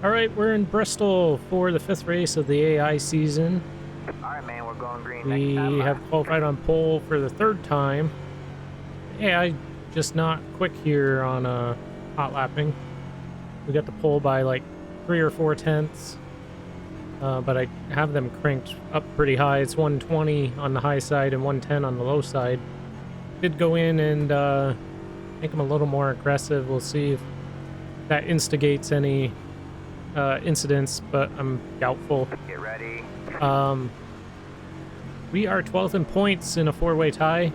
All right, we're in Bristol for the 5th race of the AI season. All right, man, we're going green. We Next time, have qualified on pole for the 3rd time. AI just not quick here on hot lapping. We got the pole by like 3 or 4 tenths, but I have them cranked up pretty high. It's 120 on the high side and 110 on the low side. Did go in and make them a little more aggressive. We'll see if that instigates any incidents, but I'm doubtful. Get ready. We are 12th in points in a 4-way tie,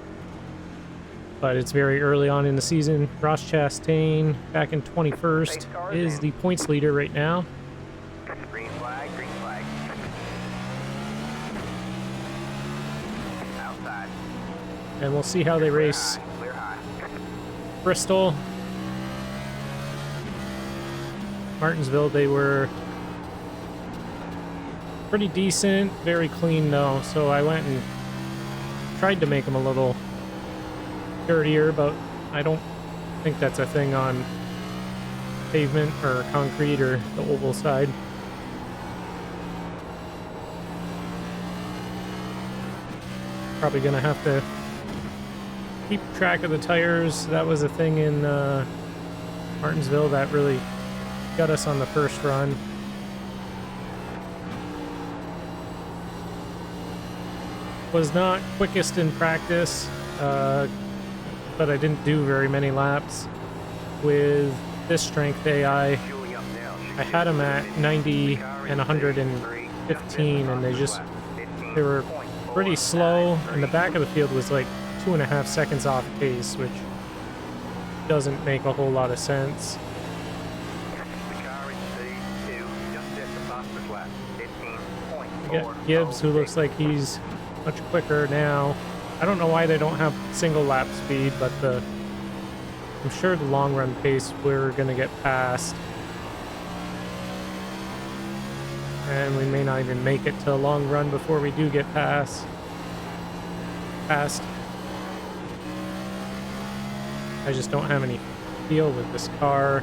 but it's very early on in the season. Ross Chastain, back in 21st, is the points leader right now. Green flag, green flag. Outside. And we'll see how they race Clear high. Bristol. Martinsville, they were pretty decent, very clean though, so I went and tried to make them a little dirtier, but I don't think that's a thing on pavement or concrete or the oval side. Probably gonna have to keep track of the tires. That was a thing in Martinsville that really got us on the first run. Was not quickest in practice, but I didn't do very many laps with this strength AI. I had them at 90 and 115, and they were pretty slow, and the back of the field was like 2.5 seconds off pace, which doesn't make a whole lot of sense. We got Gibbs, who looks like he's much quicker now. I don't know why they don't have single lap speed, but I'm sure the long run pace we're gonna get past. And we may not even make it to a long run before we do get past. I just don't have any feel with this car.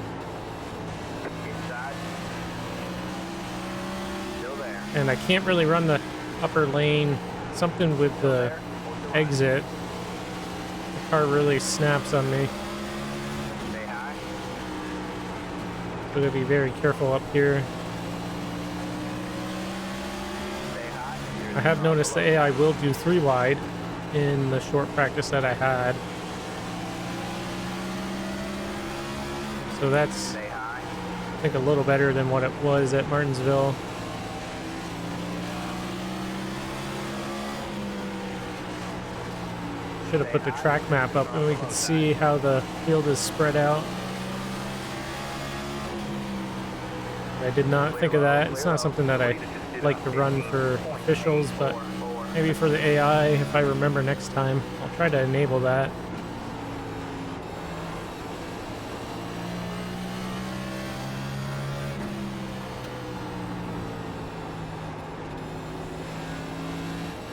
And I can't really run the upper lane. Something with the exit. The car really snaps on me. So gotta be very careful up here. I have noticed the AI will do 3 wide in the short practice that I had. So that's, I think, a little better than what it was at Martinsville. Should have put the track map up and we could see how the field is spread out. I did not think of that. It's not something that I like to run for officials, but maybe for the AI, if I remember next time, I'll try to enable that.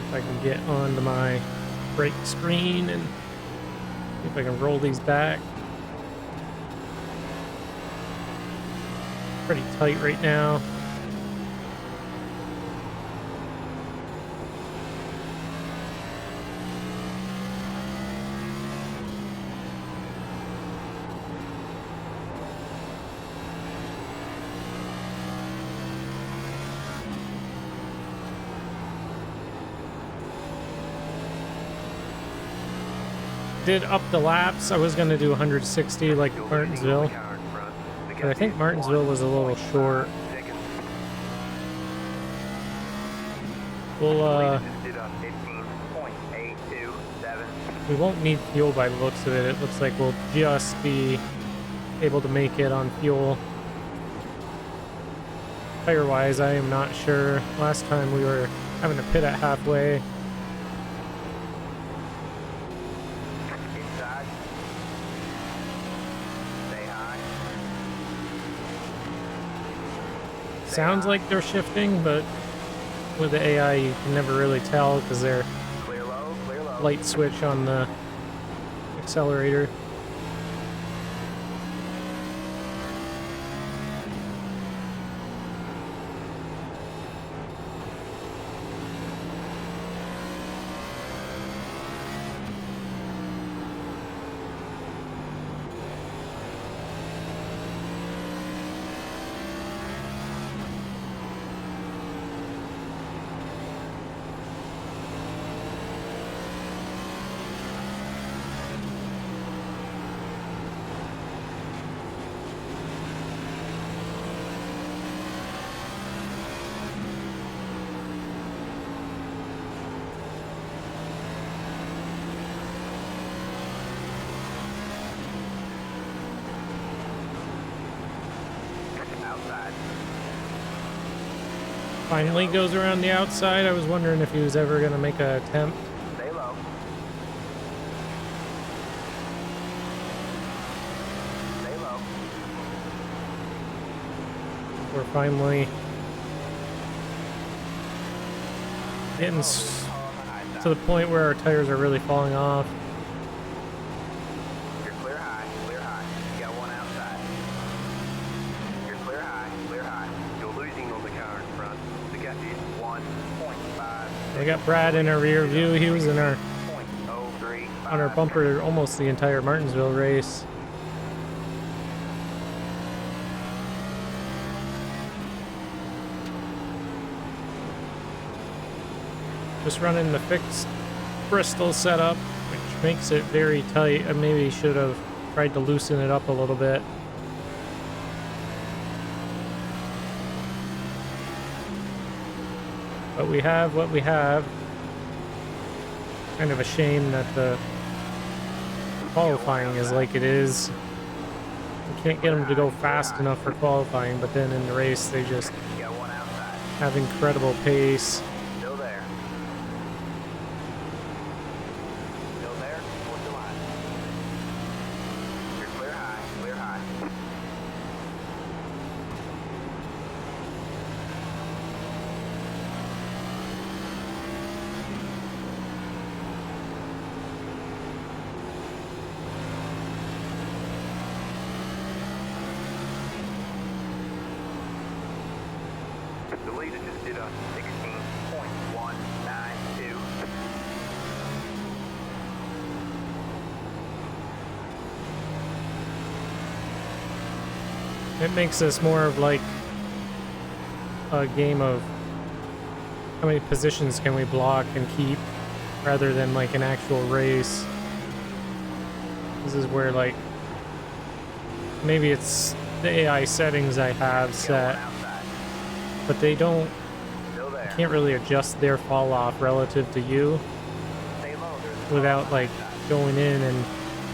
If I can get onto my brake screen and see if I can roll these back. Pretty tight right now. Did up the laps. I was going to do 160 like Martinsville, but I think Martinsville was a little short. We'll we won't need fuel by the looks of it. It looks like we'll just be able to make it on fuel. Tire wise, I am not sure. Last time we were having to pit at halfway. Sounds like they're shifting, but with the AI you can never really tell because they're light switch on the accelerator. finally goes around the outside. I was wondering if he was ever going to make an attempt. Stay low. Stay low. We're finally getting to the point where our tires are really falling off. You're clear high, clear high. You got one outside. You're clear high, clear high. You're losing on the car in front. The gap is 1.5. We got Brad in our rear view. He was in our 0.03. on our bumper almost the entire Martinsville race. Just running the fixed Bristol setup, which makes it very tight. I maybe should have tried to loosen it up a little bit. But we have what we have. Kind of a shame that the qualifying is like it is. We can't get them to go fast enough for qualifying, but then in the race they just You got one outside. have incredible pace. Still there. Still there. Towards the line. You're clear high, clear high. The leader just did a 16.192. It makes this more of like a game of how many positions can we block and keep rather than like an actual race. This is where like maybe it's the AI settings I have set, Outside. but they don't Still there. can't really adjust their fall off relative to you Stay low. There's without like going in and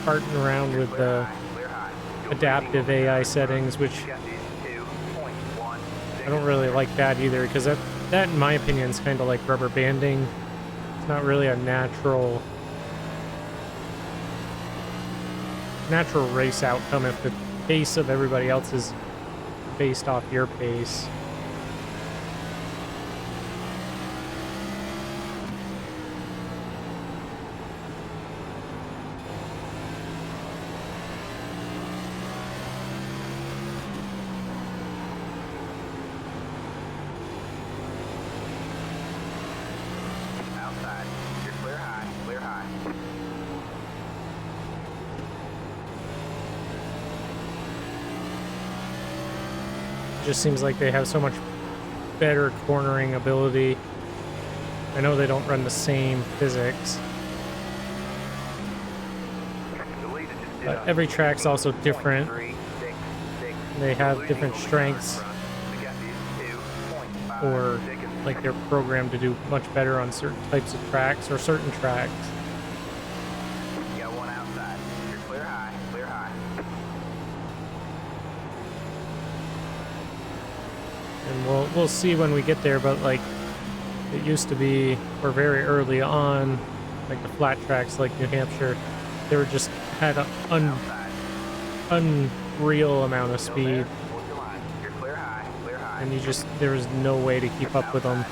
farting around with the clear high. adaptive AI settings, which Gap is 2.16. I don't really like that either, because that in my opinion is kind of like rubber banding. It's not really a natural race outcome if the pace of everybody else is based off your pace. Outside. You're clear high, clear high. It just seems like they have so much better cornering ability. I know they don't run the same physics, The leader just did but a every track's also different. 0.366. They have Losing different on the car in strengths, front. The gap is 2.5 or seconds. like they're programmed to do much better on certain types of tracks or certain tracks. You got one outside. You're clear high, clear high. And we'll see when we get there, but like it used to be, or very early on, like the flat tracks like New Hampshire, they were just had an Outside. unreal amount of Still speed, there. Towards the line. You're clear high, clear high. and there was no way to keep up with them.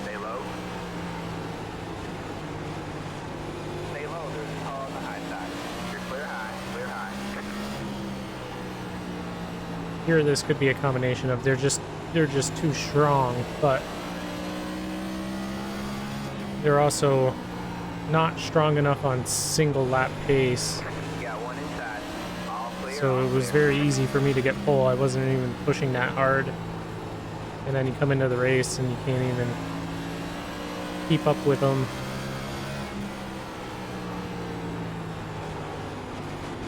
Stay low. Stay low. There's a car on the high side. You're clear high, clear high. Here, this could be a combination of they're just too strong, but they're also not strong enough on single lap pace. You got one inside. All clear. So all it was clear. very easy for me to get pole. I wasn't even pushing that hard. And then you come into the race and you can't even keep up with them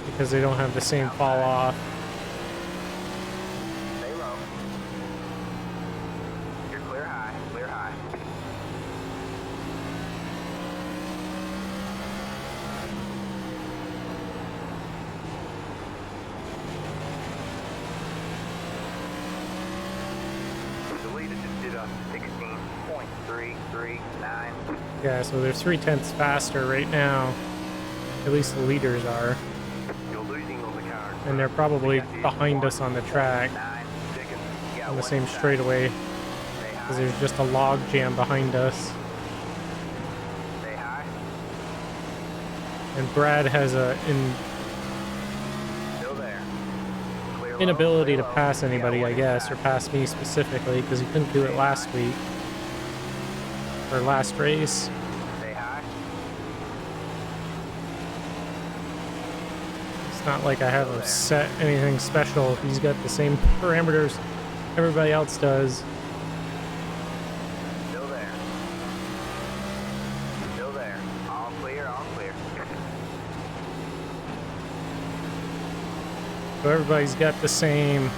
because they don't have the same fall off. Stay low. You're clear high, clear high. 339. Yeah, so they're 3/10 faster right now. At least the leaders are. You're losing on the car. And they're probably behind us on the track 9 seconds. You got on the one same inside. straightaway. Stay Because high. there's just a log jam behind us. Stay high. And Brad has a Still there. Clear low, inability to clear low. pass You got anybody, one I guess, or inside. pass me specifically, because he couldn't do it last week. Or last race. Stay high. It's not like I have him set anything special. He's got the same parameters everybody else does. Still there. Still there. All clear, all clear. So everybody's got the same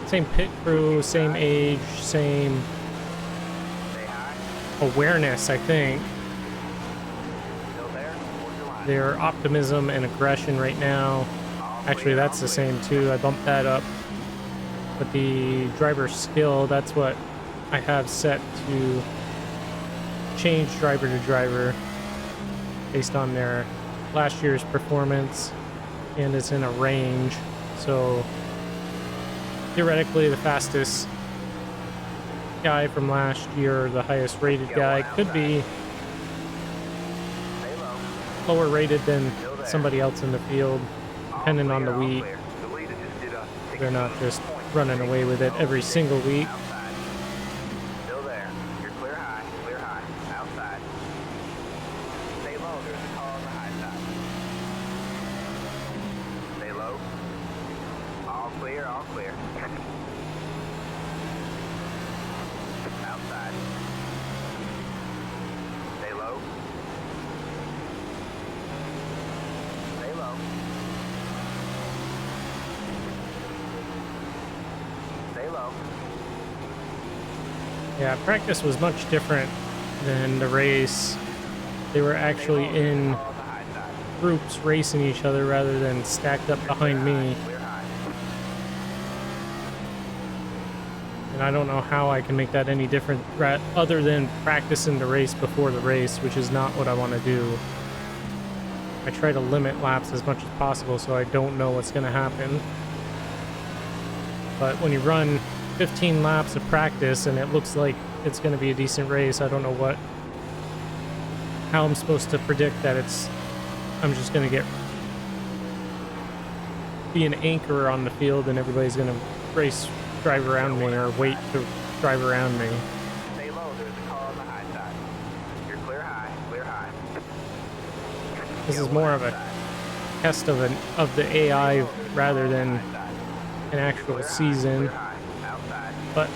same pit crew, same age, same Stay high. awareness, I think. Still there. Hold your line. Their optimism and aggression right now. All Actually, clear, that's all the clear. same too. I bumped that up. But the driver skill, that's what I have set to change driver to driver based on their last year's performance, and it's in a range. So theoretically, the fastest guy from last year, or the highest rated guy, could be Stay low. lower rated than somebody else in the field, All depending on the clear, all week. clear. The leader just did a They're not 16 just point running away with it every single week. Outside. Still there. You're clear high. Clear high. Outside. Stay low. There's a car on the high side. Stay low. All clear. All clear. Outside. Stay low. Stay low. Stay low. Yeah, practice was much different than the race. They were actually in Car on the high side. groups racing each other rather than stacked up behind me. Clear high. And I don't know how I can make that any different other than practicing the race before the race, which is not what I want to do. I try to limit laps as much as possible so I don't know what's going to happen. But when you run 15 laps of practice and it looks like it's going to be a decent race, I don't know how I'm supposed to predict that I'm just going to be an anchor on the field and everybody's going to drive around me or wait to drive around me. Stay low. There's a car on the high side. You're clear high. Clear high. This is more of a test of the AI rather than an actual season. Clear high. Outside. But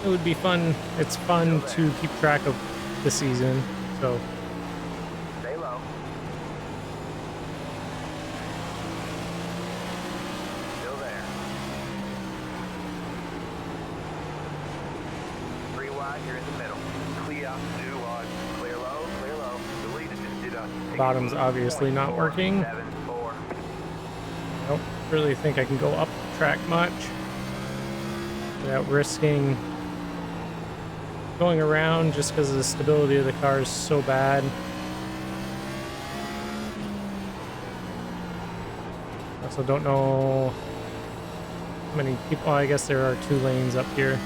it would be fun. It's fun to keep track of the season. So Stay low. Still there. 3 wide, you're in the middle. Clear, 2 wide. Clear low, clear low. The leader just did a bottom's obviously not working. 7-4. I don't really think I can go up the track much without risking going around just because the stability of the car is so bad. I also don't know how many people. Well, I guess there are 2 lanes up here.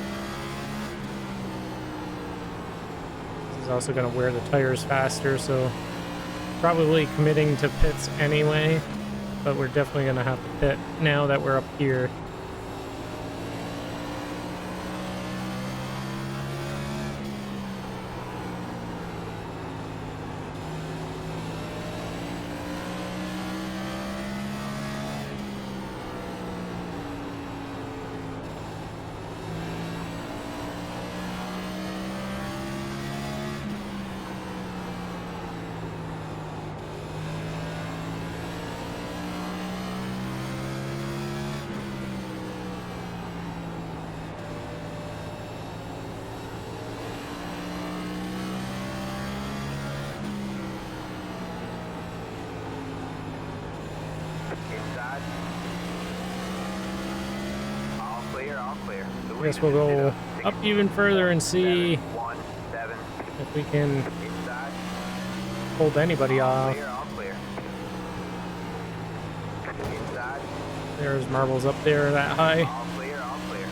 This is also going to wear the tires faster, so probably committing to pits anyway, but we're definitely going to have to pit now that we're up here. Inside. All clear, all clear. The I guess leader we'll just did go a up even further and see 17. if we can Inside. hold anybody off. Clear, all clear. Inside. There's marbles up there that high. All clear, all clear.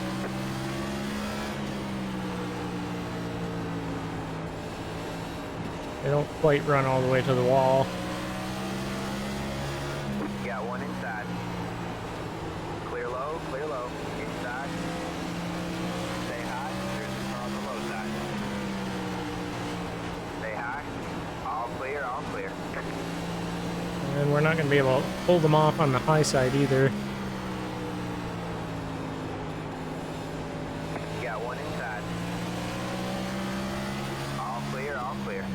They don't quite run all the way to the wall. Got one inside. Clear low, clear low. Inside. Stay high. There's a car on the low side. Stay high. All clear, all clear. And we're not going to be able to pull them off on the high side either. Got one inside. All clear, all clear.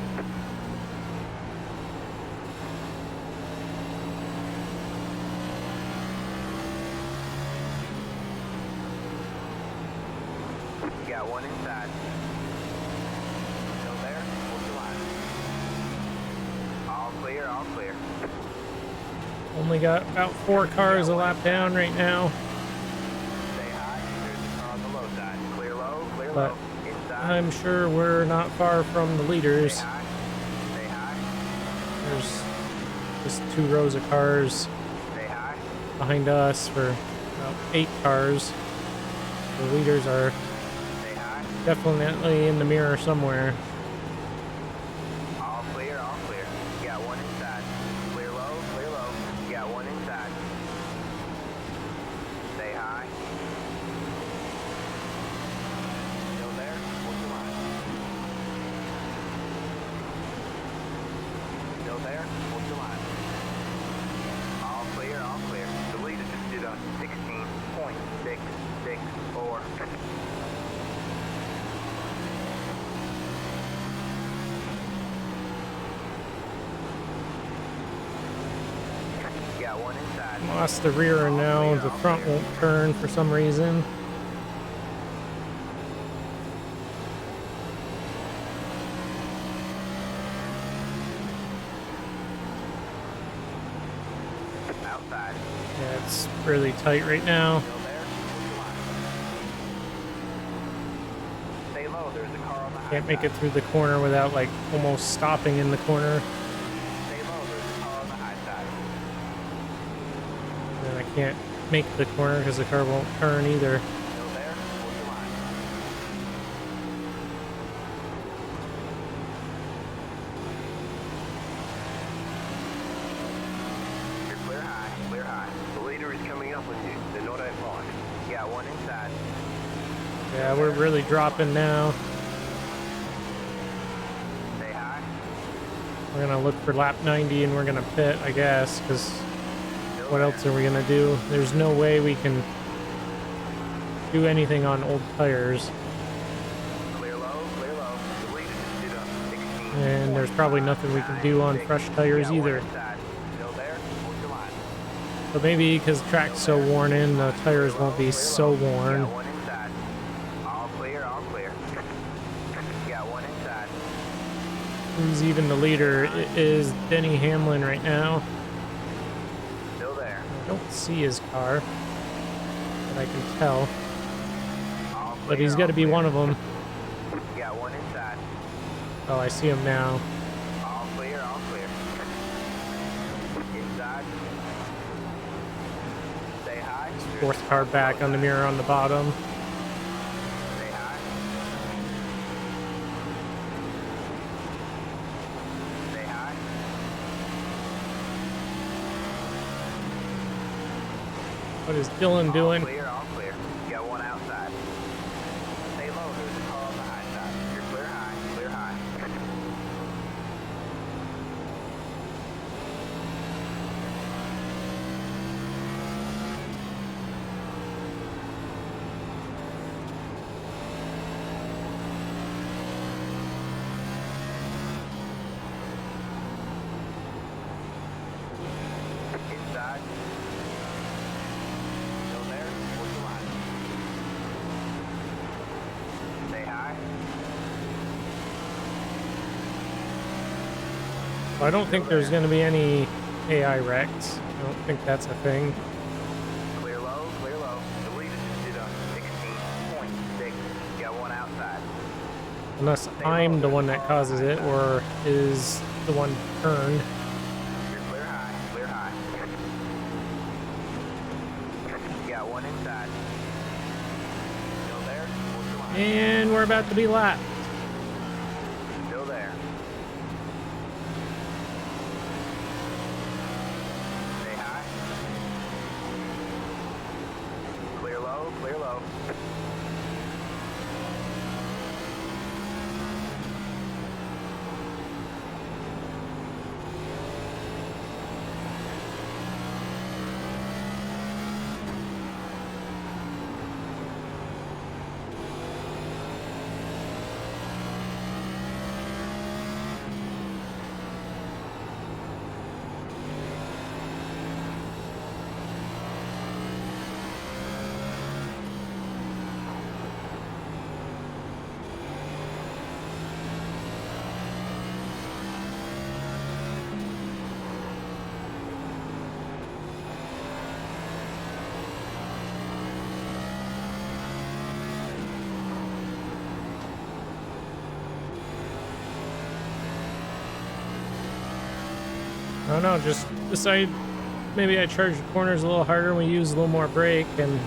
Got one inside. Still there? Hold the line. All clear, all clear. Only got about 4 cars a lap down right now. Stay high. There's a car on the low side. Clear low, clear But low. Inside. I'm sure we're not far from the leaders. Stay high. Stay high. There's just 2 rows of cars Stay high. behind us for about 8 cars. The leaders are Stay high. definitely in the mirror somewhere. All clear, all clear. Got one inside. Clear low, clear low. Got one inside. Stay high. Still there? Hold the line. Still there? Hold the line. All clear, all clear. The leader just did a 16.664. Got one inside. Lost the rear and now the front won't turn for some reason. Outside. Yeah, it's really tight right now. Still there? Hold the line. Stay low. There's a car on the high Can't make it side. through the corner without like almost stopping in the corner. Stay low. There's a car on the high side. And I can't make the corner because the car won't turn either. Still there? Hold the line. You're clear high. Clear high. The leader is coming up on you. They're not at far. Got one inside. Yeah, we're really dropping now. Stay high. We're gonna look for lap 90 and we're gonna pit, I guess, because Still what there. else are we gonna do? There's no way we can do anything on old tires, Clear low. Clear low. The leader just did a 16. and there's probably nothing we can do on fresh tires either. Still there? Hold the line. But maybe because the track's so worn in, the tires won't be so worn. Got one inside. All clear, all clear. Got one inside. Who's even the leader? It is Denny Hamlin right now. Still there. I don't see his car, but I can tell. All But clear, he's got to all be clear. one of them. Got one inside. Oh, I see him now. All clear, all clear. Inside. Stay high. There's Fourth a car the back low on the side. mirror on the bottom. Stay high. Stay high. What is Dylan doing? All clear, all clear. Got one outside. Stay low. There's a car on the high side. You're clear high. Clear high. Inside. Still there? Hold the line. Stay high. I don't think there's going to be any AI wrecks. I don't think that's a thing. Clear low, clear low. The leader just did a 16.6. Got one Unless I'm the one that causes it, or is the one turned. You're clear high, clear high. You got one inside. Still there? Hold your line. And we're about to be lapped. Still there. Stay high. Clear low, clear low. I don't know, just decide maybe I charge the corners a little harder and we use a little more brake, and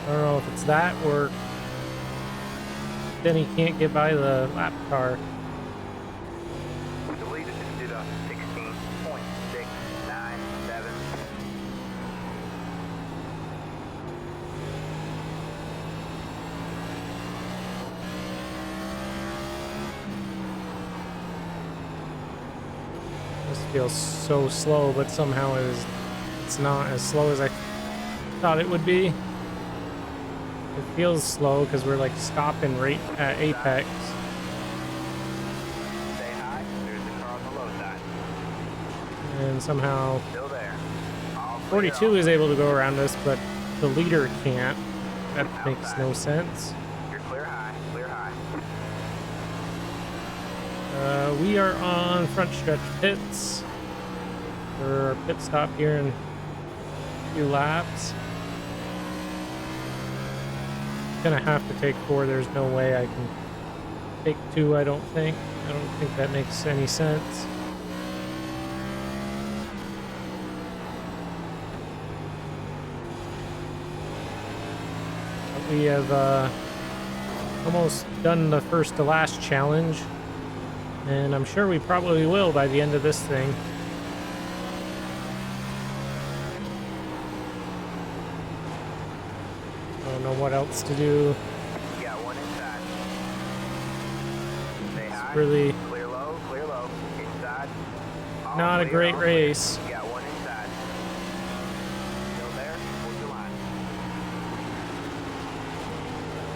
I don't know if it's that or then he can't get by the lap car. The leader just did a 16.697. This feels so slow, but somehow it's not as slow as I thought it would be. It feels slow because we're like stopping right at apex. Stay high. There's the car on the low side. And somehow Still there. All clear, 42 is able to go around us, but the leader can't. That makes no sense. You're clear high, clear high. We are on front stretch pits for our pit stop here in a few laps. Gonna have to take 4. There's no way I can take 2. I don't think that makes any sense. But we have almost done the first to last challenge, and I'm sure we probably will by the end of this thing. I don't know what else to do. You got one inside. Stay high. Really Clear low, inside. All not a clear, great all clear. race. You got one inside. Still there? Hold your line.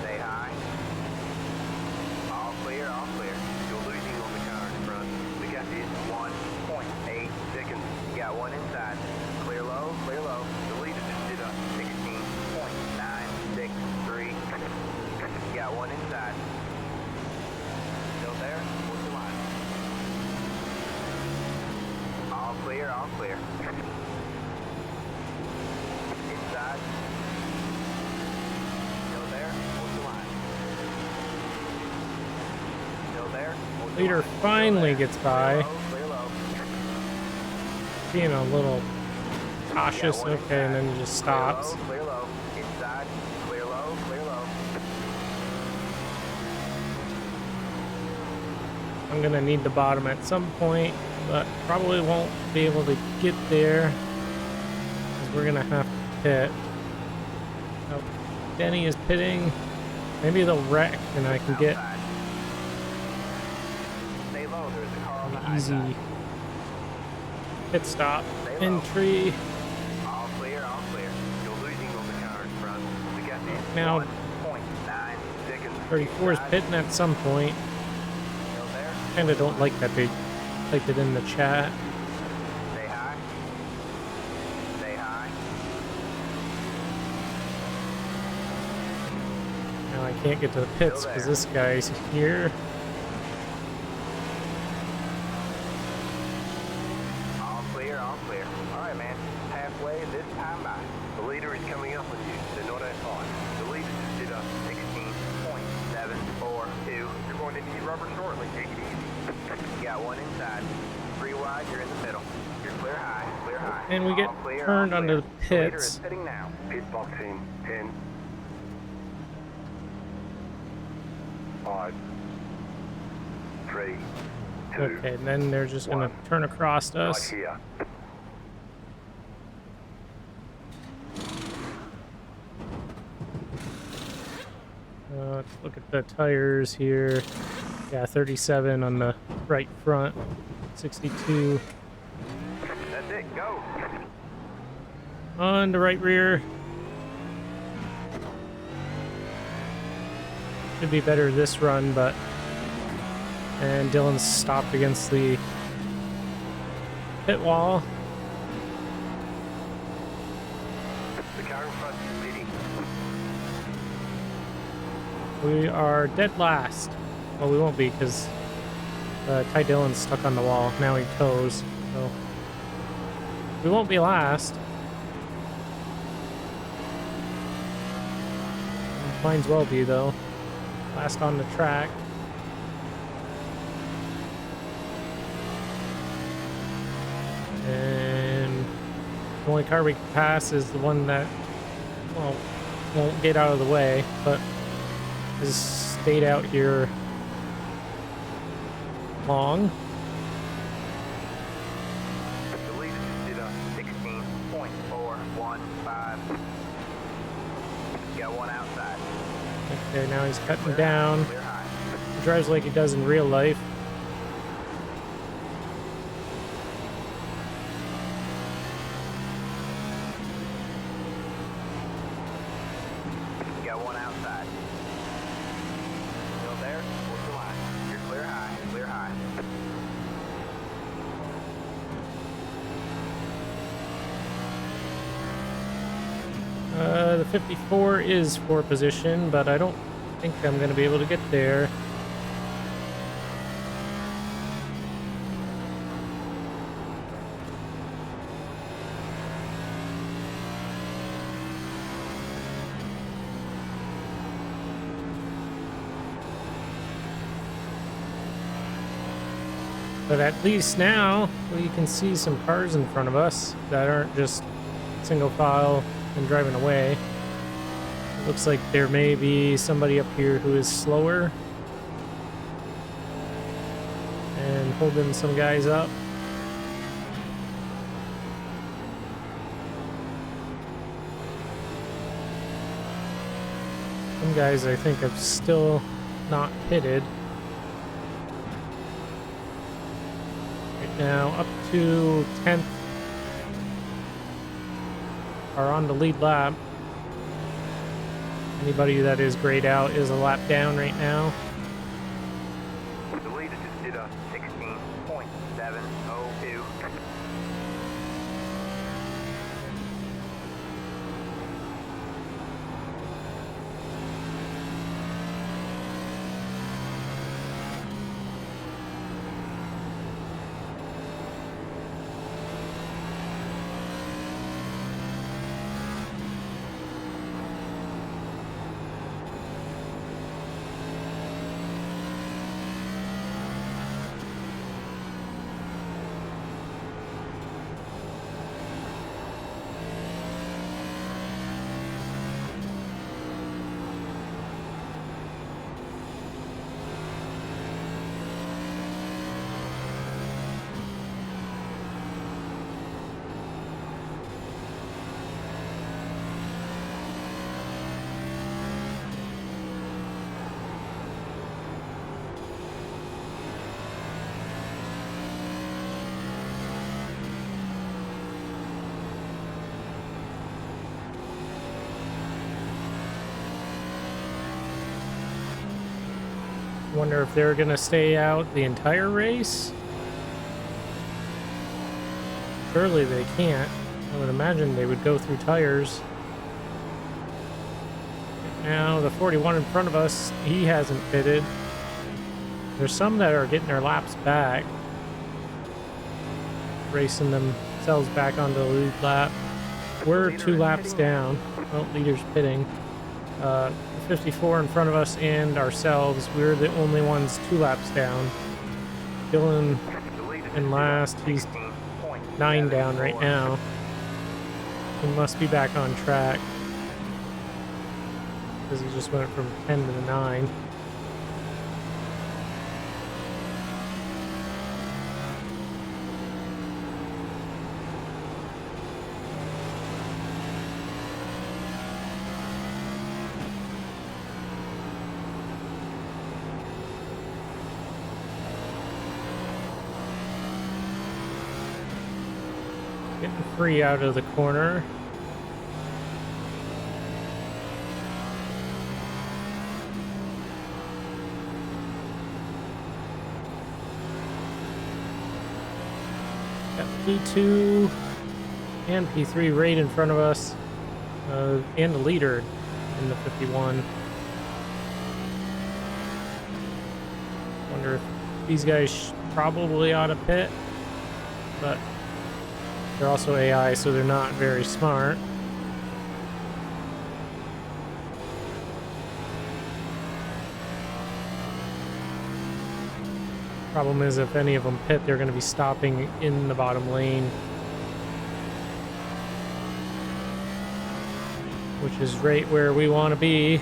Stay high. All clear, all clear. You're losing on the car in front. We got this 1.8 seconds. You got one inside. Clear low, clear low. The leader just did a 16.963. You got one inside. Still there? Hold your line. All clear, all clear. Inside. Still there? Hold your line. Still there? Hold your Leader line. Still finally there. gets by. Clear low, clear low. Being a little cautious, one okay, and then he just stops. Clear low, inside. Clear low, clear low. I'm gonna need the bottom at some point, but probably won't be able to get there because we're gonna have to pit. Oh, Denny is pitting. Maybe they'll wreck and I can get Outside. Stay low, there's a car on the an high easy side. pit stop Stay low. entry. All clear, all clear. You're losing on the car in front. We got this Now 1.9 seconds. 34 is inside. pitting at some point. Still there? Kinda don't like that they typed it in the chat. Stay high. Stay high. Now I can't get to the pits Still because there. this guy's here. All clear, all clear. All right, man. Halfway this time by. The leader is coming up on you. They're not that far. The leader just did a 16.742. You're going to wide, you're in the middle. You're clear high, clear high. And we get All clear, turned all onto clear. the The leader pits. is pitting now. Pit box in 10, 5, 3, 2, Okay, and then they're just gonna one. turn across right us. here. Let's look at the tires here. Yeah, 37 on the right front, 62 That's it, go. on the right rear. Should be better this run, but... And Dylan's stopped against the pit wall. The car in front is leading. We are dead last. Well, we won't be because Ty Dillon's stuck on the wall. Now he tows, so we won't be last. Might as well be, though. Last on the track. And the only car we can pass is the one that, well, won't get out of the way, but has stayed out here long. The leader just did a 16.415. Got one outside. Okay, now he's cutting Clear down. high, clear high. He drives like he does in real life. Got one outside. Still there? What's the line? You're clear high, clear high. The 54 is for position, but I don't think I'm going to be able to get there. But at least now we can see some cars in front of us that aren't just single file and driving away. It looks like there may be somebody up here who is slower and holding some guys up. Some guys I think have still not pitted. Right now up to 10th are on the lead lap. Anybody that is grayed out is a lap down right now. The leader just did a 16.702. Wonder if they're gonna stay out the entire race. Surely they can't. I would imagine they would go through tires. Now the 41 in front of us, he hasn't pitted. There's some that are getting their laps back, racing themselves back onto the lead lap. We're 2 laps down. Well, leader's pitting. 54 in front of us and ourselves, we're the only ones 2 laps down. Dylan The leader in last. He's 9 down right now. He must be back on track because he just went from 10 to 9. Getting free out of the corner. Got P2 and P3 right in front of us, and the leader in the 51. Wonder if these guys probably ought to pit, but they're also AI, so they're not very smart. Problem is, if any of them pit, they're going to be stopping in the bottom lane, which is right where we want to be.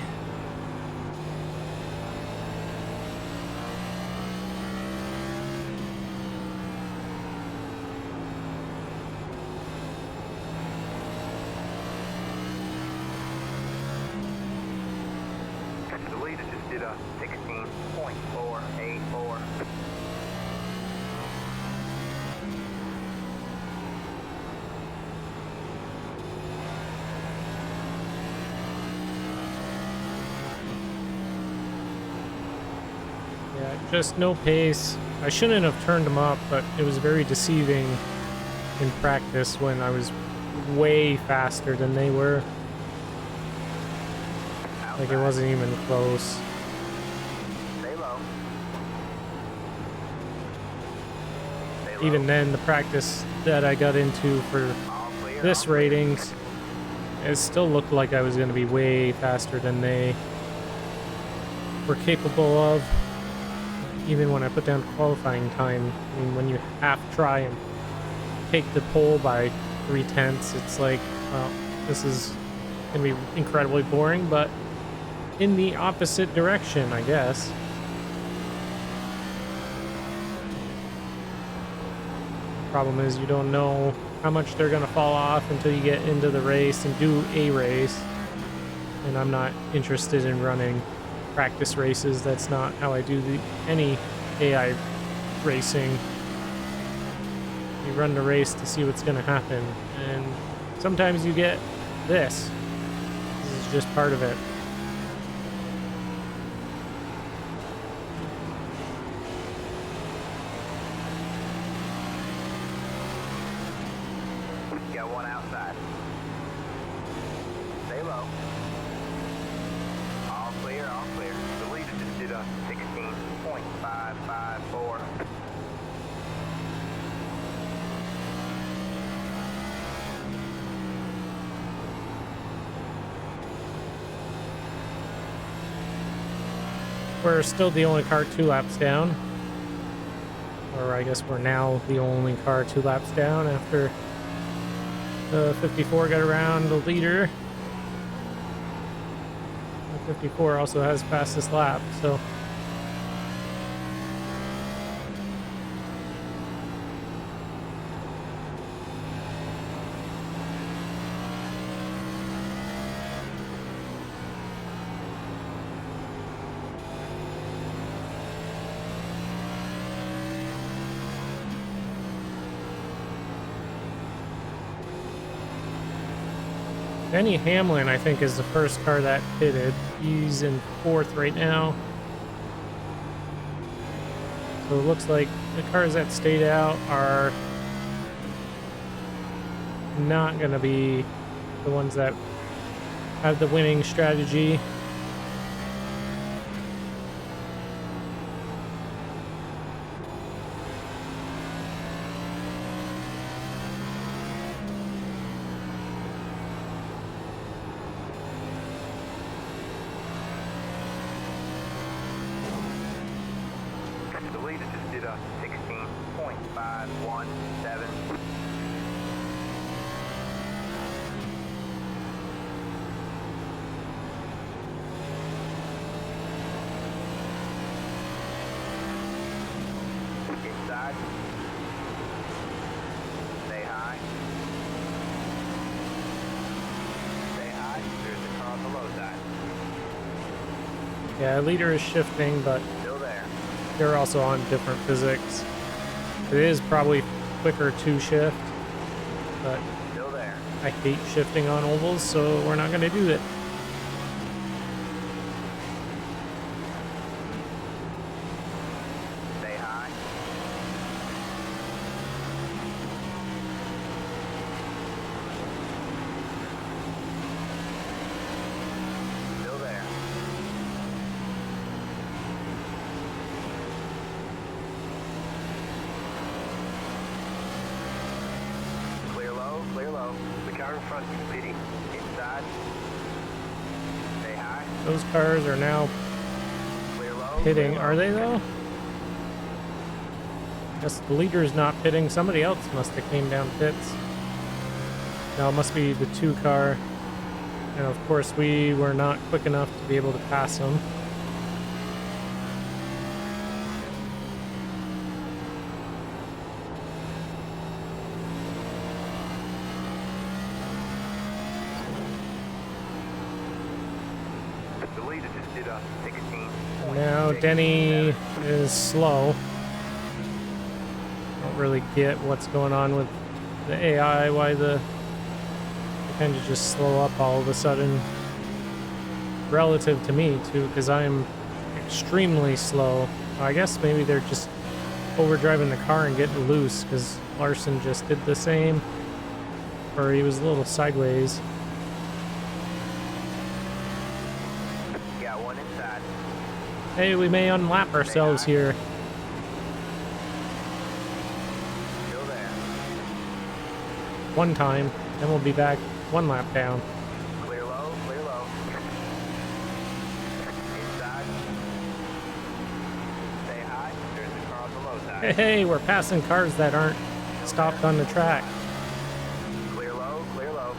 The leader just did a 16.484. Yeah, just no pace. I shouldn't have turned them up, but it was very deceiving in practice when I was way faster than they were. Like, it wasn't even close. Stay low. Stay low. Even then, the practice that I got into for All clear, this all clear. ratings, it still looked like I was going to be way faster than they were capable of. Even when I put down qualifying time, I mean, when you half try and take the pole by 3/10, it's like, well, this is going to be incredibly boring, but in the opposite direction, I guess. Problem is, you don't know how much they're going to fall off until you get into the race and do a race. And I'm not interested in running practice races. That's not how I do any AI racing. You run the race to see what's going to happen. And sometimes you get this. This is just part of it. Got one outside. Stay low. All clear, all clear. The leader just did a 16.554. We're still the only car 2 laps down. Or I guess we're now the only car 2 laps down after the 54 got around the leader. The 54 also has fastest lap, so Benny Hamlin, I think, is the first car that pitted. He's in 4th right now. So it looks like the cars that stayed out are not going to be the ones that have the winning strategy. The leader just did a 16.554. 517. Inside. Stay high. Stay high. There's the car on the low side. Yeah, leader is shifting, but Still there. they're also on different physics. It is probably quicker to shift, but Still there. I hate shifting on ovals, so we're not going to do it. Stay high. Still there. Clear low, clear low. The car in front is pitting. Inside. Stay high. Those cars are now Clear low. pitting. clear Are low. they, though? Guess the leader's not pitting. Somebody else must have came down pits. No, it must be the 2 car. And of course, we were not quick enough to be able to pass them. The leader just did a 16. Now Denny is slow. Don't really get what's going on with the AI, why they kind of just slow up all of a sudden. Relative to me, too, because I'm extremely slow. I guess maybe they're just overdriving the car and getting loose, because Larson just did the same. Or he was a little sideways. Got one inside. Hey, we may unlap ourselves here. Still there. One time, then we'll be back 1 lap down. Clear low, clear low. Inside. Stay high. There's the car on the low side. Hey, we're passing cars that aren't stopped on the track. Clear low, clear low.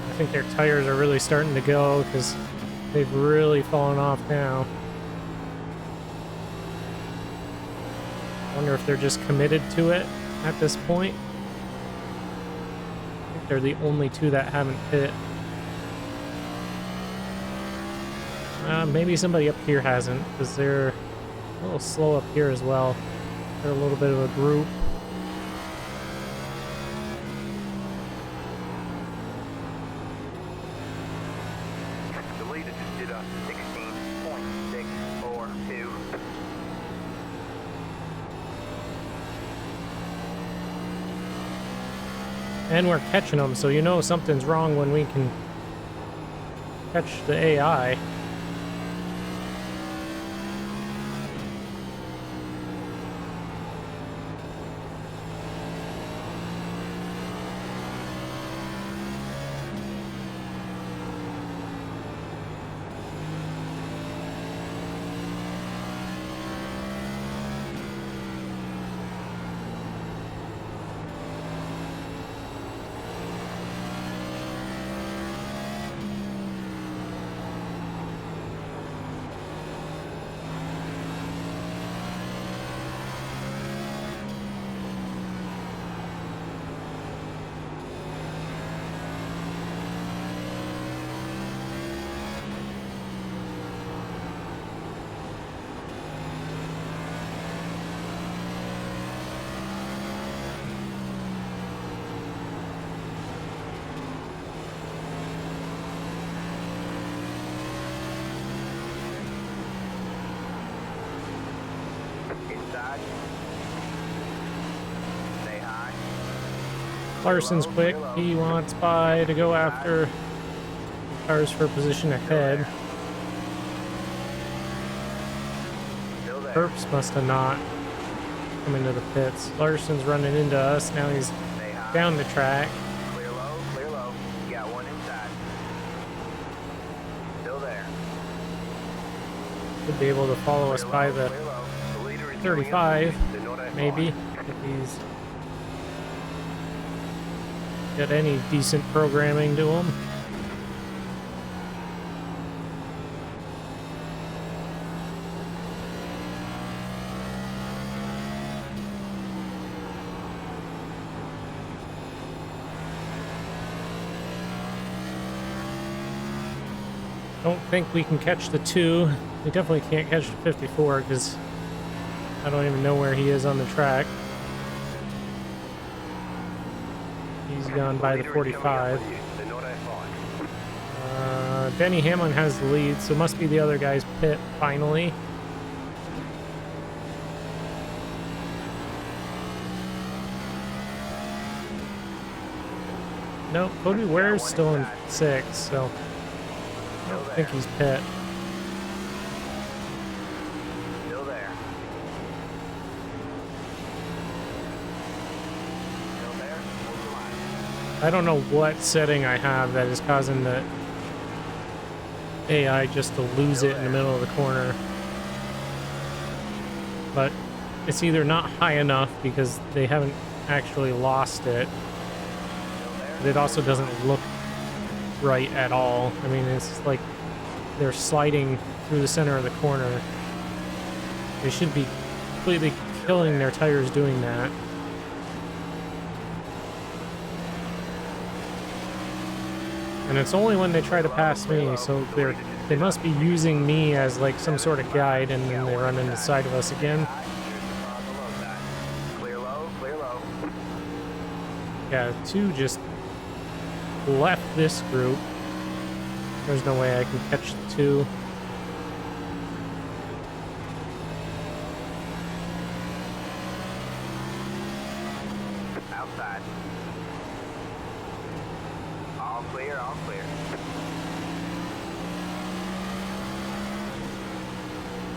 I think their tires are really starting to go because they've really fallen off now. I wonder if they're just committed to it at this point. I think they're the only 2 that haven't hit. Maybe somebody up here hasn't, because they're a little slow up here as well. They're a little bit of a group. The leader just did a 16.642. And we're catching them, so you know something's wrong when we can catch the AI. Inside. Stay high. Larson's quick. He wants by to go after cars for position ahead. Still there. Herbst must have not come into the pits. Larson's running into us. Now he's Stay high. down the track. Clear Should be able to follow us by the Clear low. The leader is 35, the not A5. maybe, if he's got any decent programming to him. Don't think we can catch the 2. We definitely can't catch the 54 because I don't even know where he is on the track. He's gone by the 45. The not A5. Denny Hamlin has the lead, so it must be the other guy's pit finally. Nope, Cody Ware's still in 6, so I don't think he's pit. Still there. Still there. Hold the line. I don't know what setting I have that is causing the AI just to lose it in the middle of the corner. But it's either not high enough because they haven't actually lost it, but it also doesn't look right at all. I mean, it's like they're sliding through the center of the corner. They should be completely killing their tires doing that. And it's only when they try to pass me, so they must be using me as like some sort of guide, and then they run into the side of us again. Clear low, clear low. Yeah, 2 just left this group. There's no way I can catch the 2. Outside. All clear, all clear.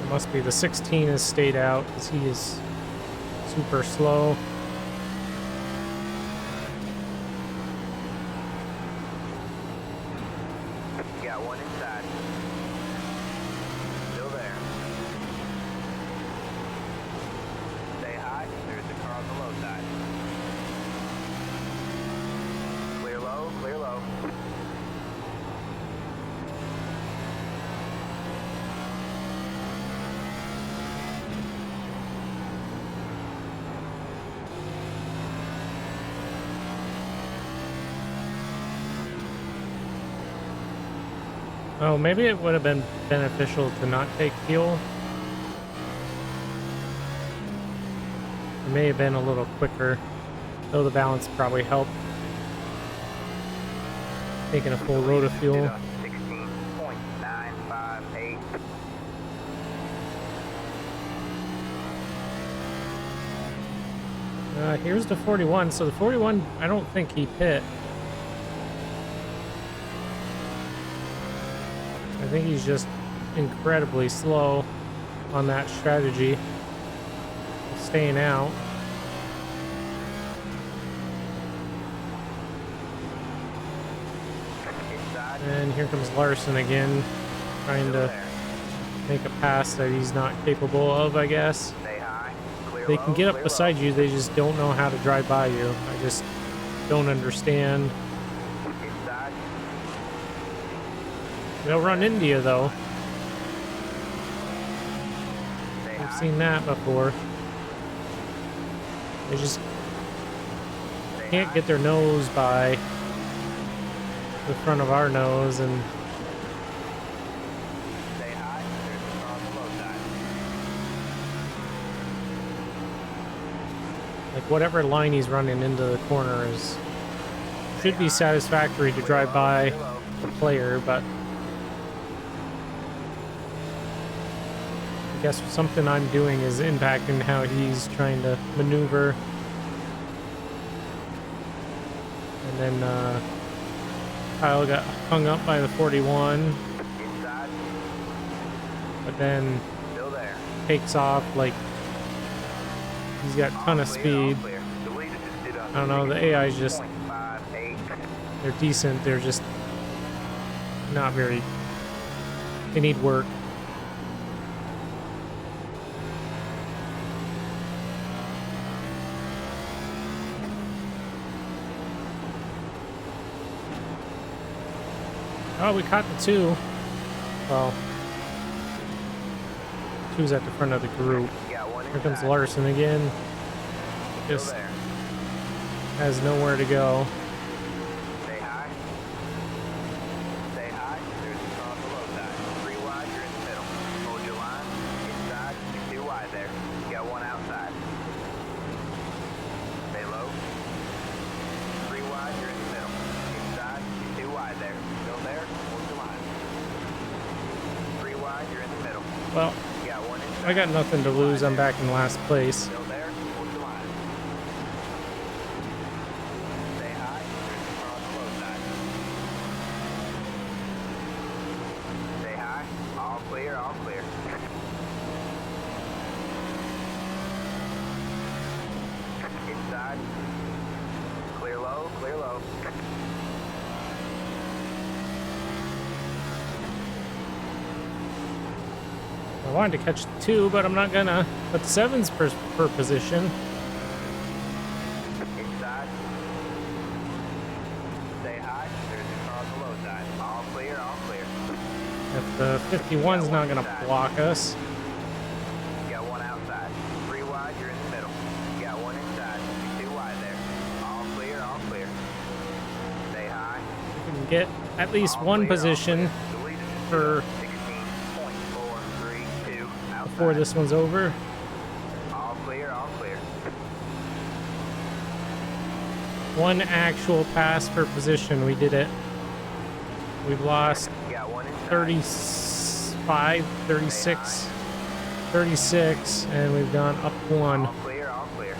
It must be the 16 has stayed out because he is super slow. Got one inside. Still there. Stay high. There's a car on the low side. Clear low, clear low. Oh, maybe it would have been beneficial to not take fuel. It may have been a little quicker, though the balance probably helped. Taking a full load of fuel. 16.958. Here's the 41. So the 41, I don't think he pit. I think he's just incredibly slow on that strategy of staying out. Inside. And here comes Larson again, trying Still to there. make a pass that he's not capable of, I guess. Stay high. Clear They low, can get up clear beside low. you, they just don't know how to drive by you. I just don't understand. Inside. They'll run into you, though. Stay I've high. seen that before. They just Stay can't high. get their nose by the front of our nose, and Stay high. There's a car on the low side. like whatever line he's running into the corner is should be satisfactory to drive by the player, but I guess something I'm doing is impacting how he's trying to maneuver. And then Kyle got hung up by the 41, Inside. but then Still there. takes off like he's got a ton of All clear, speed. all clear. The leader just did I don't know, the AI's just, 0.58. they're decent, they're just not very, they need work. Oh, we caught the two. Well, two's at the front of the group. Got one Here comes inside. Larson again. Still Just there. has nowhere to go. Stay high. Stay high. There's a car on the low side. 3 wide, you're in the middle. Hold your line. Inside, you're 2 wide there. You got one outside. Stay low. 3 wide, you're in the middle. Inside, you're 2 wide there. Still there. Hold your line. 3 wide, you're in the middle. Well, You got one inside. I got nothing to lose. I'm back in last place. Still there. Hold your line. Stay high. There's a car on the low side. Stay high. All clear, all clear. Inside. Clear low, clear low. I wanted to catch the two, but I'm not gonna. But the seven's per position. Inside. Stay high. There's a car on the low side. All clear, all clear. If the 51's not gonna block us. You got one outside. 3 wide, you're in the middle. You got one inside. You're 2 wide there. All clear, all clear. Stay high. We can get at least All one clear, all position clear. The lead is for 16.432 outside. before this one's over. All clear, all clear. One actual pass per position. We did it. We've lost You got one inside. 35, 36, 36, and we've gone up one. All clear, all clear.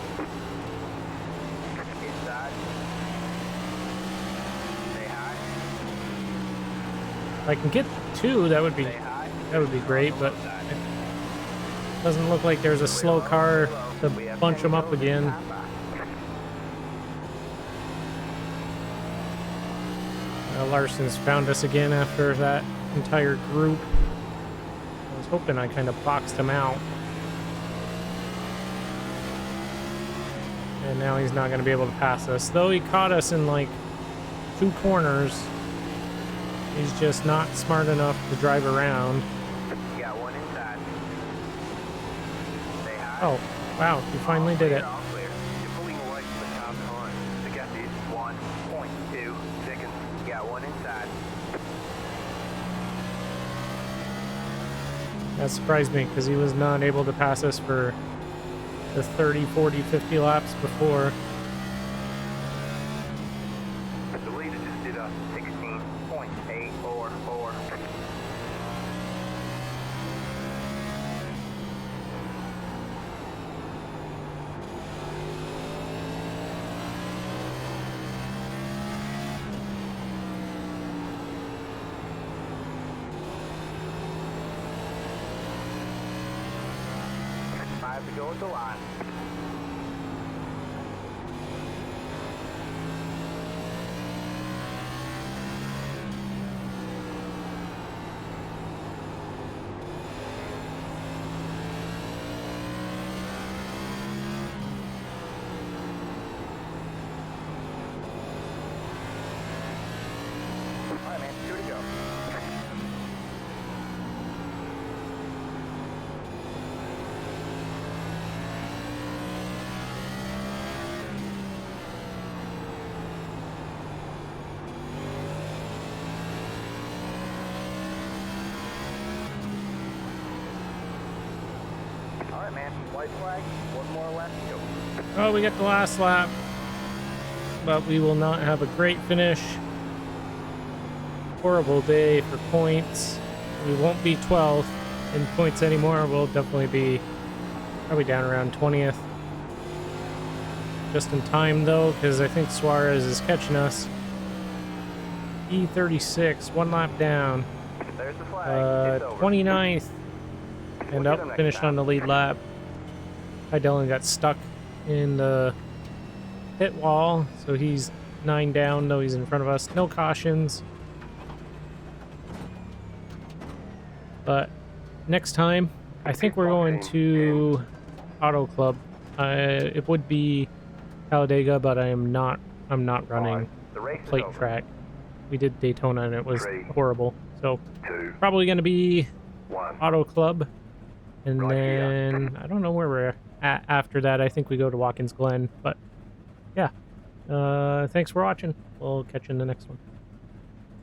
Inside. Stay high. If I can get two, that would be Stay high. great, but it doesn't look like there's a slow car to bunch them up again. Larson's found us again after that entire group. I was hoping I kind of boxed him out. And now he's not going to be able to pass us. Though he caught us in like 2 corners. He's just not smart enough to drive around. You got one inside. Stay high. Oh, wow, he finally did it. All clear. You're pulling away from the top behind. The gap is 1.2 seconds. You got one inside. That surprised me because he was not able to pass us for the 30, 40, 50 laps before. The leader just did a 16.844. I have to go with the line. All right, man, 2 to go. All right, man, white flag, 1 more lap to go. Oh, we got the last lap. But we will not have a great finish. Horrible day for points. We won't be 12th in points anymore. We'll definitely be probably down around 20th. Just in time though, because I think Suarez is catching us. E36, 1 lap down. There's the flag. It's over. 29th. And We'll get him up, next finished time. on the lead lap. Dylan got stuck in the pit wall, so he's 9 down, though he's in front of us. No cautions. But next time, I think we're going to Auto Club. It would be Talladega, but I'm not running The race is plate over. track. we did Daytona and it was 3, horrible. So 2, probably going to be 1. Auto Club. And Right here. then I don't know where we're at after that. I think we go to Watkins Glen. But yeah, thanks for watching. We'll catch you in the next one.